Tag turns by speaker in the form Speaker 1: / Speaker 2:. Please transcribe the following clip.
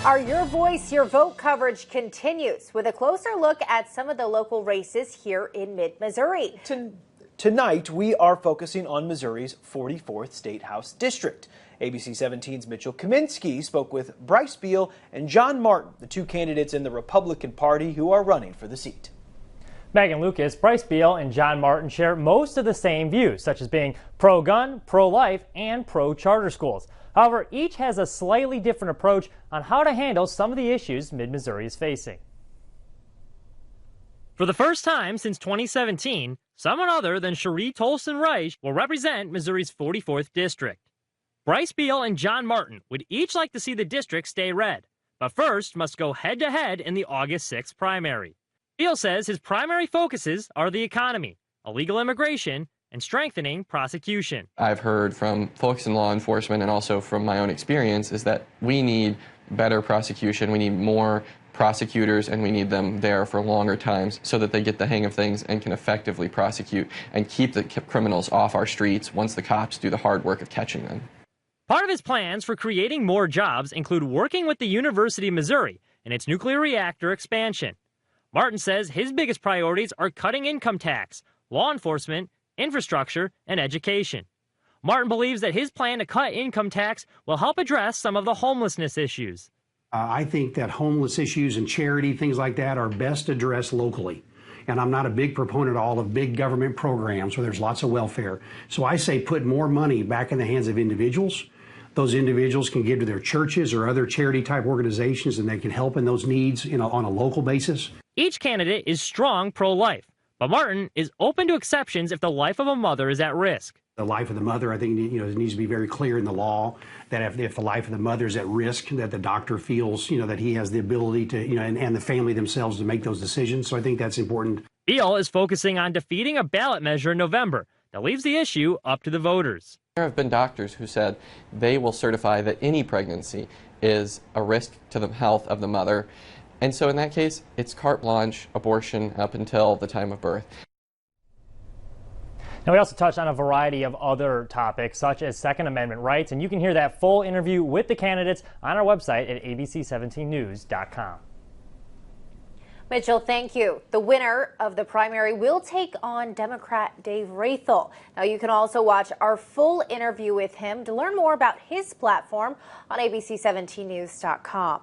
Speaker 1: Our Your Voice, Your Vote coverage continues with a closer look at some of the local races here in mid-Missouri.
Speaker 2: Tonight, we are focusing on Missouri's 44th State House District. ABC 17's Mitchell Kaminsky spoke with Bryce Beal and John Martin, the two candidates in the Republican Party who are running for the seat.
Speaker 3: Megan Lucas, Bryce Beal, and John Martin share most of the same views, such as being pro-gun, pro-life, and pro-charter schools. However, each has a slightly different approach on how to handle some of the issues mid-Missouri is facing. For the first time since 2017, someone other than Cherie Tolson-Reich will represent Missouri's 44th district. Bryce Beal and John Martin would each like to see the district stay red, but first must go head-to-head in the August 6th primary. Beal says his primary focuses are the economy, illegal immigration, and strengthening prosecution.
Speaker 4: I've heard from folks in law enforcement and also from my own experience is that we need better prosecution, we need more prosecutors, and we need them there for longer times so that they get the hang of things and can effectively prosecute and keep the criminals off our streets once the cops do the hard work of catching them.
Speaker 3: Part of his plans for creating more jobs include working with the University of Missouri in its nuclear reactor expansion. Martin says his biggest priorities are cutting income tax, law enforcement, infrastructure, and education. Martin believes that his plan to cut income tax will help address some of the homelessness issues.
Speaker 5: I think that homeless issues and charity, things like that, are best addressed locally. And I'm not a big proponent of all of big government programs where there's lots of welfare. So I say put more money back in the hands of individuals. Those individuals can give to their churches or other charity type organizations, and they can help in those needs on a local basis.
Speaker 3: Each candidate is strong pro-life, but Martin is open to exceptions if the life of a mother is at risk.
Speaker 5: The life of the mother, I think, it needs to be very clear in the law that if the life of the mother is at risk, that the doctor feels, that he has the ability to, and the family themselves to make those decisions. So I think that's important.
Speaker 3: Beal is focusing on defeating a ballot measure in November that leaves the issue up to the voters.
Speaker 4: There have been doctors who said they will certify that any pregnancy is a risk to the health of the mother. And so in that case, it's carte blanche abortion up until the time of birth.
Speaker 3: Now, we also touched on a variety of other topics, such as Second Amendment rights, and you can hear that full interview with the candidates on our website at abc17news.com.
Speaker 1: Mitchell, thank you. The winner of the primary will take on Democrat Dave Rathel. Now, you can also watch our full interview with him to learn more about his platform on abc17news.com.